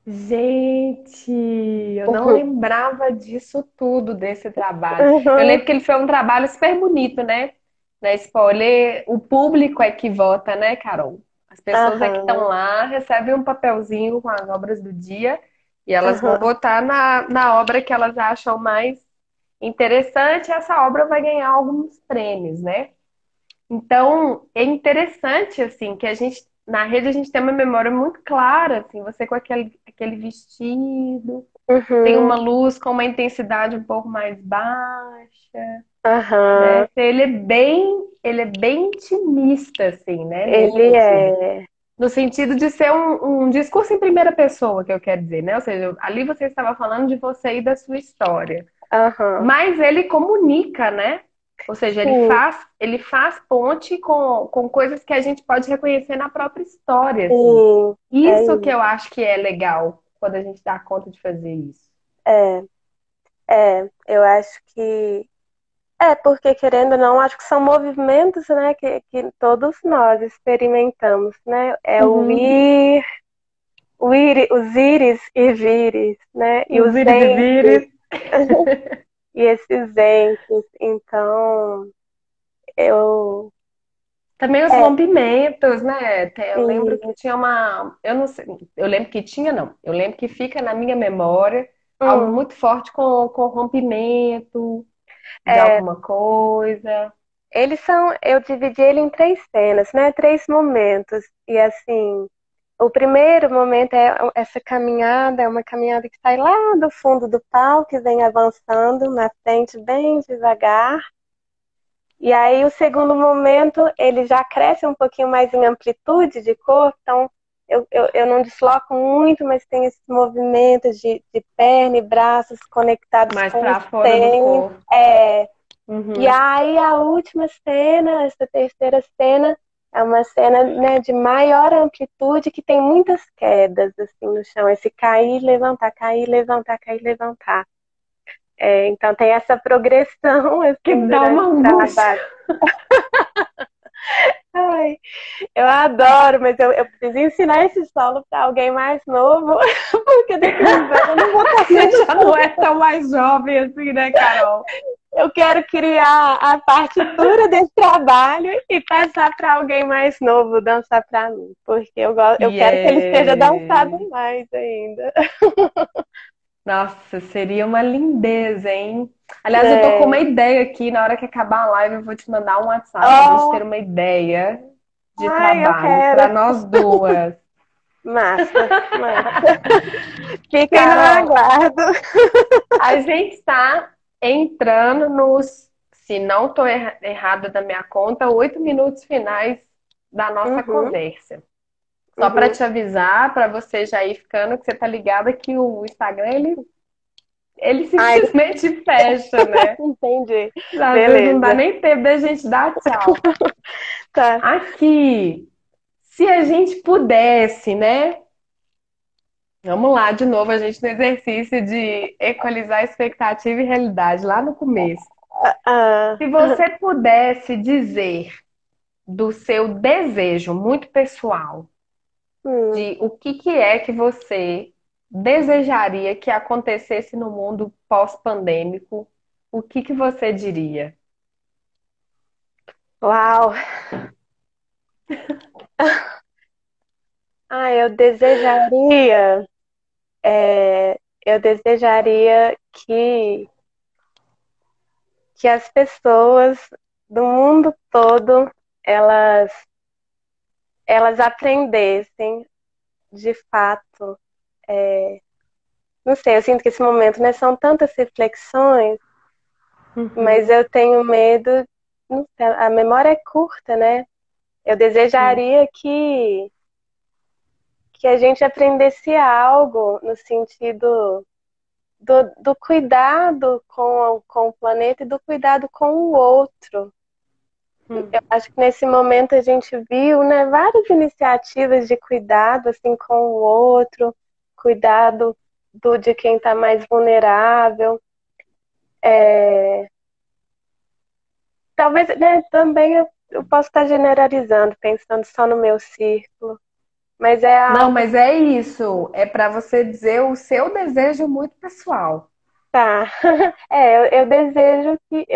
Gente, eu não Uhum. lembrava disso tudo, desse trabalho. Eu Uhum. lembro que ele foi um trabalho super bonito, né? Na Spoiler, o público é que vota, né, Carol? As pessoas é que estão Aham. lá, recebem um papelzinho com as obras do dia e elas vão Aham. votar na obra que elas acham mais interessante. Essa obra vai ganhar alguns prêmios, né? Então, é interessante, assim, que na rede a gente tem uma memória muito clara, assim, você com aquele vestido, tem uma Uhum. luz com uma intensidade um pouco mais baixa, né? Aham. Ele é bem intimista, assim, né, nesse Ele sentido. é. No sentido de ser um discurso em primeira pessoa, que eu quero dizer, né? Ou seja, ali você estava falando de você e da sua história. Aham. Mas ele comunica, né? Ou seja, ele Sim, faz, ele faz ponte com coisas que a gente pode reconhecer na própria história, assim. sim. É Isso que isso. eu acho que é legal quando a gente dá conta de fazer isso. É. Eu acho que. Porque querendo ou não, acho que são movimentos, né, que todos nós experimentamos, né? É Uhum. os ires e vires, né? E Os os íris e entes, vires. e esses entes. Então, eu. Também os É, rompimentos, né? Eu lembro que e, tinha uma. Eu não sei. Eu lembro que tinha, não. Eu lembro que fica na minha memória algo hum, muito forte com rompimento de é, alguma coisa. eu dividi ele em três cenas, né? Três momentos. E assim, o primeiro momento é essa caminhada, é uma caminhada que sai lá do fundo do palco e vem avançando na frente bem devagar. E aí o segundo momento, ele já cresce um pouquinho mais em amplitude de corpo, então eu não desloco muito, mas tem esses movimentos de perna e braços conectados Mais com o pra fora do centro. corpo. É, e Uhum. aí a última cena, essa terceira cena, é uma cena, né, de maior amplitude que tem muitas quedas assim no chão, esse cair, levantar, cair, levantar, cair, levantar. Então tem essa progressão Que assim dá uma durante o angústia. trabalho. Ai, eu adoro, mas eu preciso ensinar esse solo para alguém mais novo, porque daqui a uns anos eu não vou estar Você sendo já não é tão mais jovem assim, né, Carol? Eu quero criar a partitura desse trabalho e passar para alguém mais novo dançar para mim, porque eu E quero que ele seja dançado é... mais ainda. Nossa, seria uma lindeza, hein? Aliás, eu tô com uma É. ideia aqui. Na hora que acabar a live, eu vou te mandar um WhatsApp pra gente ter Oh, uma ideia de ai, eu trabalho para quero. nós duas. Massa, massa. Fiquem no Carol, aguardo. a gente está entrando nos, se não estou errada da minha conta, 8 minutos finais da nossa Uhum, conversa. Só para uhum. te avisar, para você já ir ficando, que você tá ligada que o Instagram, ele Ai, simplesmente fecha, né? entendi. Às vezes não dá Beleza. nem tempo da gente dar tchau. Tá. Aqui, Se a gente pudesse, né? Vamos lá, de novo, a gente no exercício de equalizar expectativa e realidade, lá no começo. Ah, Se você pudesse dizer do seu desejo muito pessoal, hum, de o que que é que você desejaria que acontecesse no mundo pós-pandêmico, o que que você diria? uau! Ah, eu desejaria que as pessoas do mundo todo elas, elas aprendessem de fato. Não sei, eu sinto que esse momento, né, são tantas reflexões, mas Uhum, eu tenho medo, não sei, a memória é curta, né? Eu sim. desejaria que a gente aprendesse algo no sentido do cuidado com o planeta e do cuidado com o outro. Hum. Eu acho que nesse momento a gente viu, né, várias iniciativas de cuidado assim com o outro, cuidado de quem está mais vulnerável. É, talvez, né, também eu posso estar generalizando, pensando só no meu círculo, mas é Não, algo. mas é isso. É para você dizer o seu desejo muito pessoal. Tá. Eu desejo que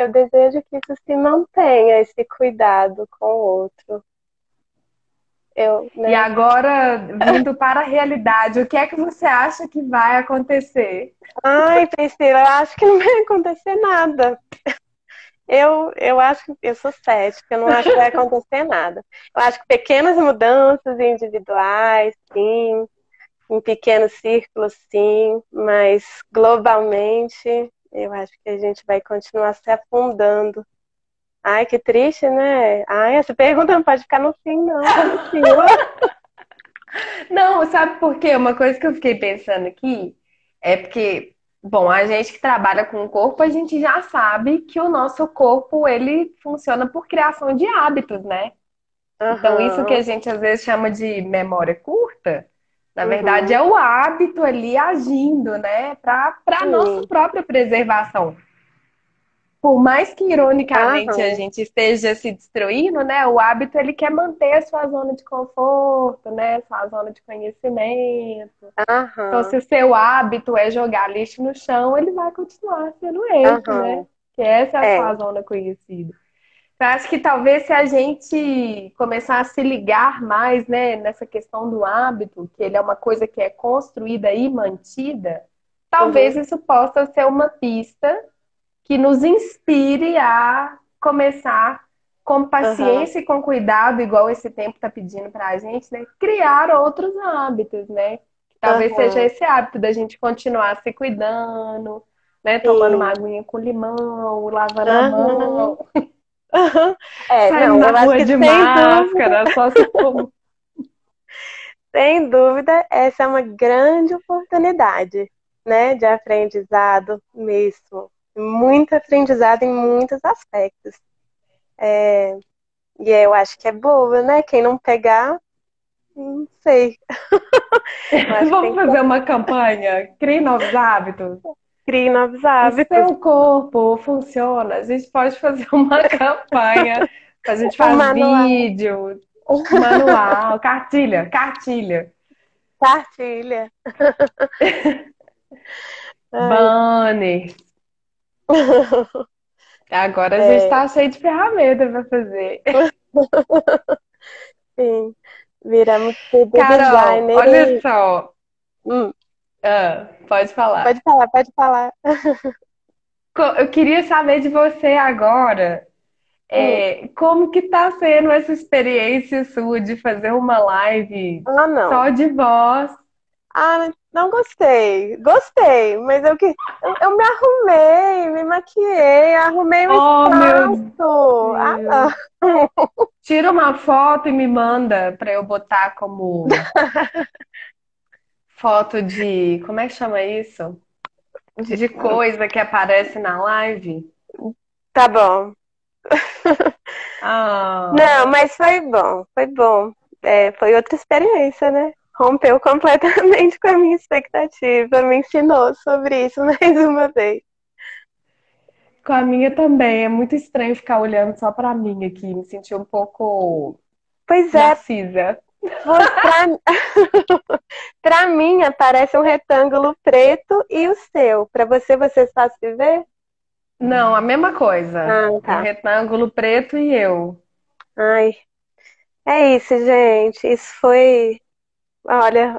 isso se mantenha, esse cuidado com o outro. Eu, E né? agora, vindo para a realidade, o que é que você acha que vai acontecer? Ai, Priscila, eu acho que não vai acontecer nada. Eu acho que eu sou cética, eu não acho que vai acontecer nada. Eu acho que pequenas mudanças individuais, sim, em pequenos círculos, sim, mas globalmente eu acho que a gente vai continuar se afundando. Ai, que triste, né? Ai, essa pergunta não pode ficar no fim, não, Priscila. Não, sabe por quê? Uma coisa que eu fiquei pensando aqui é porque, bom, a gente que trabalha com o corpo, a gente já sabe que o nosso corpo, ele funciona por criação de hábitos, né? Então, isso que Aham, a gente às vezes chama de memória curta, na verdade uhum, é o hábito ali agindo, né? Para nossa sim, própria preservação. Por mais que ironicamente a aham, gente esteja se destruindo, né? O hábito ele quer manter a sua zona de conforto, né? Sua zona de conhecimento. Então, se aham, o seu hábito é jogar lixo no chão, ele vai continuar sendo esse, né? aham, Que essa é a é, sua zona conhecida. Eu acho que talvez se a gente começar a se ligar mais, né, nessa questão do hábito, que ele é uma coisa que é construída e mantida, talvez uhum, isso possa ser uma pista que nos inspire a começar com aham, paciência e com cuidado, igual esse tempo está pedindo para a gente, né? Criar outros hábitos, né? Talvez seja aham, esse hábito da gente continuar se cuidando, né? Tomando uma sim, aguinha com limão, lavando a aham, mão, aham. É, saindo não, na eu acho rua que de máscara, só se for. sem dúvida, essa é uma grande oportunidade, né, de aprendizado mesmo. Muito aprendizado em muitos aspectos. E eu acho que é boa, né? Quem não pegar, não sei. Eu acho que tem Vamos que fazer uma campanha? Crie novos hábitos. criar novos O hábitos. seu corpo funciona. A gente pode fazer uma campanha. A gente O faz manual. vídeo, manual, cartilha, cartilha, Partilha. Ai. banner. Agora a gente É, tá cheio de ferramenta para fazer. sim. Viramos tudo Carol, designer olha e... só. Hum, Pode falar. pode falar, pode falar. Eu queria saber de você agora. Hum. Como que tá sendo essa experiência sua de fazer uma live Ah, só não. de voz? Ah, não gostei. Gostei, mas eu me arrumei, me maquiei, arrumei o Oh, meu espaço. Ah, Deus. não. Tira uma foto e me manda para eu botar como foto de, como é que chama isso? De coisa que aparece na live. Tá bom. Não, Ah, mas foi bom, foi bom. foi outra experiência, né? Rompeu completamente com a minha expectativa, me ensinou sobre isso mais uma vez. Com a minha também. É muito estranho ficar olhando só pra mim aqui. Me senti um pouco Pois é, Narcisa. pra, pra mim aparece um retângulo preto e o seu. Pra você só se vê? Não, a mesma coisa. Ah, Um tá. retângulo preto e eu. Ai, é isso, gente. Isso foi.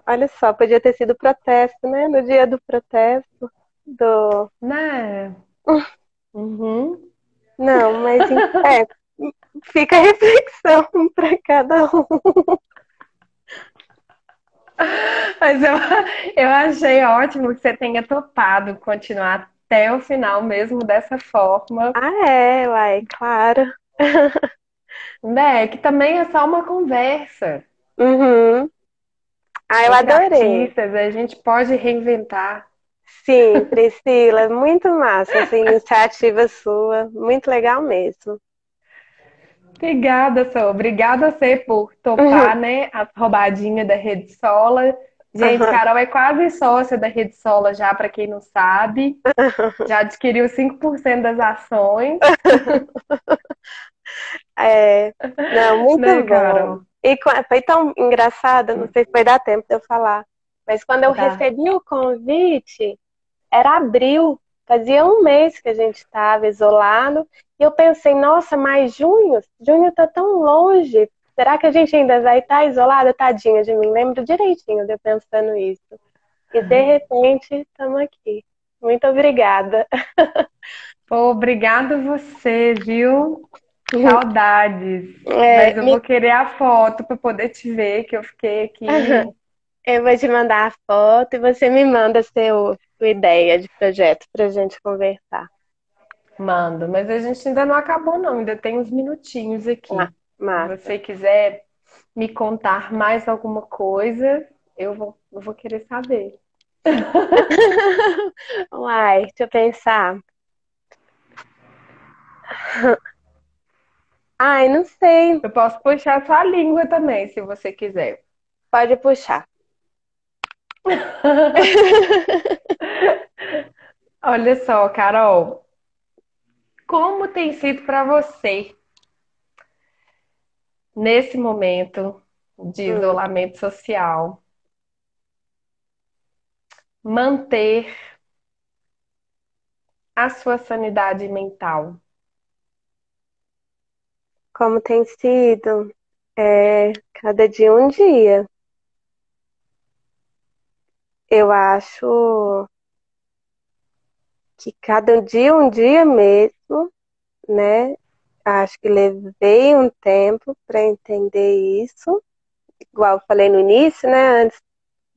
Olha só, podia ter sido protesto, né? No dia do protesto do. Né? Uhum. Não, mas fica a reflexão para cada um. Mas eu achei ótimo que você tenha topado continuar até o final mesmo dessa forma. Ah, uai, claro. Né? Que também é só uma conversa Uhum. Ah, eu entre adorei. artistas, a gente pode reinventar. Sim, Priscila, muito massa essa iniciativa sua, muito legal mesmo. Obrigada, Sô. Obrigada a você por Uhum. topar, né, as roubadinhas da Rede Sola. Gente, Uhum. Carol é quase sócia da Rede Sola já, para quem não sabe. Já adquiriu 5% das ações, É, não, né, muito bom. Carol? E foi tão engraçado, não sei se vai dar tempo de eu falar, mas quando eu Tá. recebi o convite, era abril, fazia um mês que a gente estava isolado, e eu pensei, nossa, mas junho está tão longe, será que a gente ainda vai estar isolada? Tadinha de mim, lembro direitinho de eu pensando isso. E de repente, estamos aqui. Muito obrigada. Pô, obrigada a você, viu? Saudades. É, Mas eu vou querer a foto para poder te ver, que eu fiquei aqui. eu vou te mandar a foto e você me manda sua ideia de projeto para a gente conversar. Mando, mas a gente ainda não acabou, não. Ainda tem uns minutinhos Ah, aqui. Se massa. você quiser me contar mais alguma coisa, eu vou querer saber. Uai, deixa eu pensar. Ai, não sei. Eu posso puxar sua língua também, se você quiser. Pode puxar. Olha só, Carol, como tem sido para você nesse momento de Hum, isolamento social manter a sua sanidade mental? como tem sido? Cada dia um dia. Eu acho que cada dia um dia mesmo, né? Acho que levei um tempo para entender isso. Igual eu falei no início, né? Antes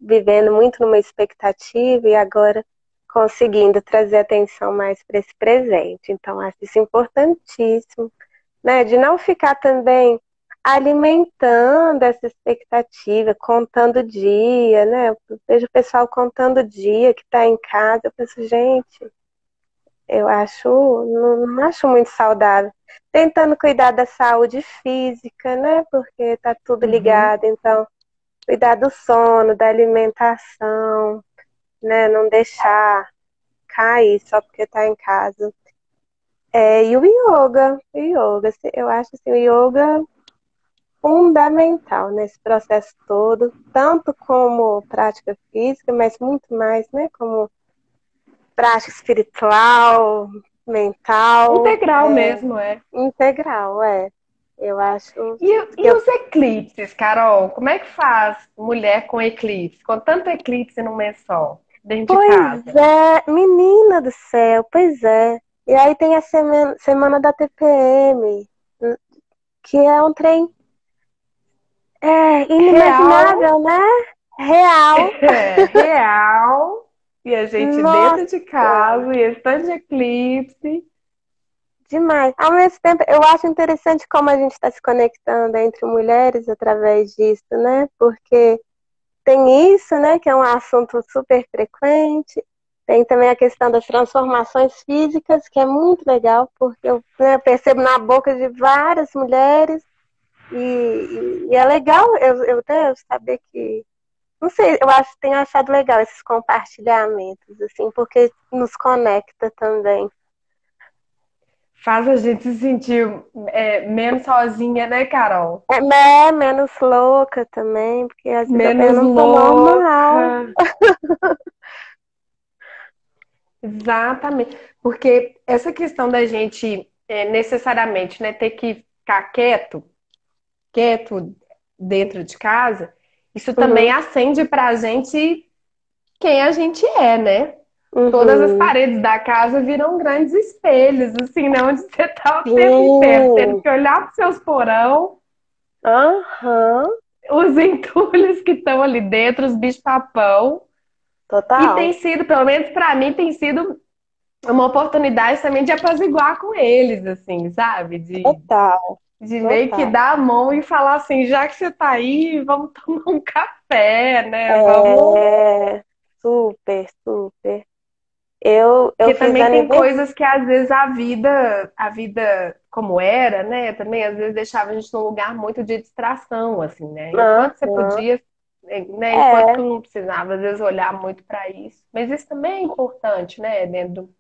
vivendo muito numa expectativa e agora conseguindo trazer atenção mais para esse presente. Então, acho isso importantíssimo, né? De não ficar também alimentando essa expectativa, contando o dia, né? Eu vejo o pessoal contando o dia que está em casa, eu penso, gente, eu acho, não acho muito saudável. Tentando cuidar da saúde física, né? Porque tá tudo Uhum. ligado, então cuidar do sono, da alimentação, né? Não deixar cair só porque está em casa. E o yoga, assim, eu acho assim, o yoga fundamental nesse processo todo, tanto como prática física, mas muito mais, né? Como prática espiritual, mental, Integral mesmo, é. integral, é. Eu acho que E os eclipses, Carol? Como é que faz mulher com eclipse? Com tanto eclipse num mês só, dentro de pois casa? é, menina do céu, pois é. E aí tem a semana da TPM, que é um trem Real, inimaginável, né? Real. real. E a gente dentro de Nossa, casa, e esse tanto de eclipse. demais. Ao mesmo tempo, eu acho interessante como a gente está se conectando entre mulheres através disso, né? Porque tem isso, né? Que é um assunto super frequente. Tem também a questão das transformações físicas, que é muito legal, porque eu, né, percebo na boca de várias mulheres E é legal eu até saber que. Não sei, tenho achado legal esses compartilhamentos, assim, porque nos conecta também. Faz a gente se sentir menos sozinha, né, Carol? Menos louca também, porque às vezes eu Menos não tô normal. louca. Exatamente. Porque essa questão da gente necessariamente, né, ter que ficar quieto dentro de casa, isso também Uhum, acende pra gente quem a gente é, né? Todas as uhum. paredes da casa viram grandes espelhos, assim, né? Onde você tá o tempo inteiro, tendo Sim. que olhar para seus porão, Aham. os entulhos que estão ali dentro, os bichos-papão. E tem Total. sido, pelo menos pra mim, tem sido uma oportunidade também de apaziguar com eles, assim, sabe? Total. De meio que Total. dar a mão e falar assim, já que você tá aí, vamos tomar um café, né? Vamos. É, super, super. Eu Porque fiz também tem aniversário. coisas que às vezes a vida como era, né? Também às vezes deixava a gente num lugar muito de distração, assim, né? Enquanto você podia, né? Enquanto É, tu não precisava, às vezes, olhar muito para isso. Mas isso também é importante, né? Dentro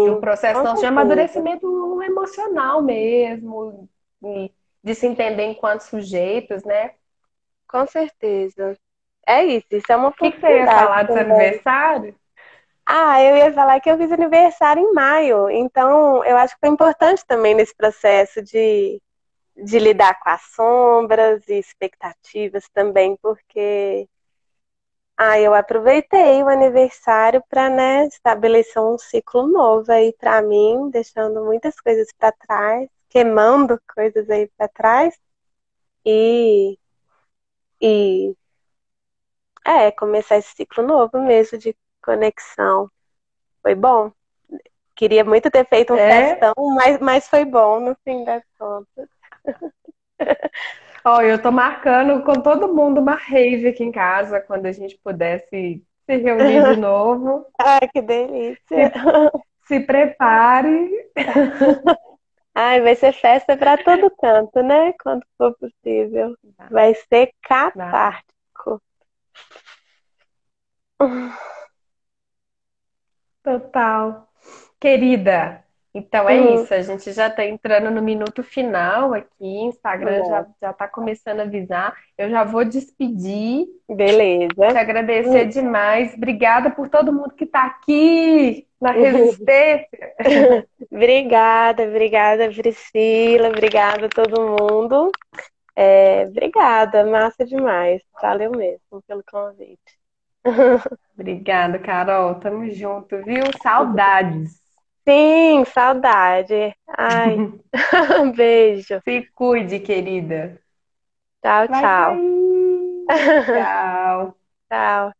de um sim, processo com nosso de certeza. amadurecimento emocional mesmo, e de se entender enquanto sujeitos, né? Com certeza. É isso é uma O que que você ia oportunidade falar do seu também. aniversário? Ah, eu ia falar que eu fiz aniversário em maio, então eu acho que foi importante também nesse processo de lidar com as sombras e expectativas também, porque eu aproveitei o aniversário para, né, estabelecer um ciclo novo aí para mim, deixando muitas coisas para trás, queimando coisas aí para trás e, e começar esse ciclo novo mesmo de conexão. Foi bom. Queria muito ter feito um É? festão, mas foi bom no fim das contas. Ó, eu tô marcando com todo mundo uma rave aqui em casa, quando a gente pudesse se reunir de novo. Ai, que delícia. Se, se prepare. Ai, vai ser festa para todo canto, né? Quando for possível. Vai ser Vai. catártico. Total. Querida, então é Hum, isso. A gente já está entrando no minuto final aqui. Instagram é, já está começando a avisar. Eu já vou despedir, te beleza. agradecer Hum. demais. Obrigada por todo mundo que está aqui na resistência. Obrigada, obrigada, Priscila. Obrigada a todo mundo. Obrigada, massa demais. Valeu mesmo pelo convite. Obrigada, Carol. Tamo junto, viu? Saudades. Sim, saudade. Ai, beijo. Se cuide, querida. Tchau, Vai tchau. cair. Tchau. Tchau.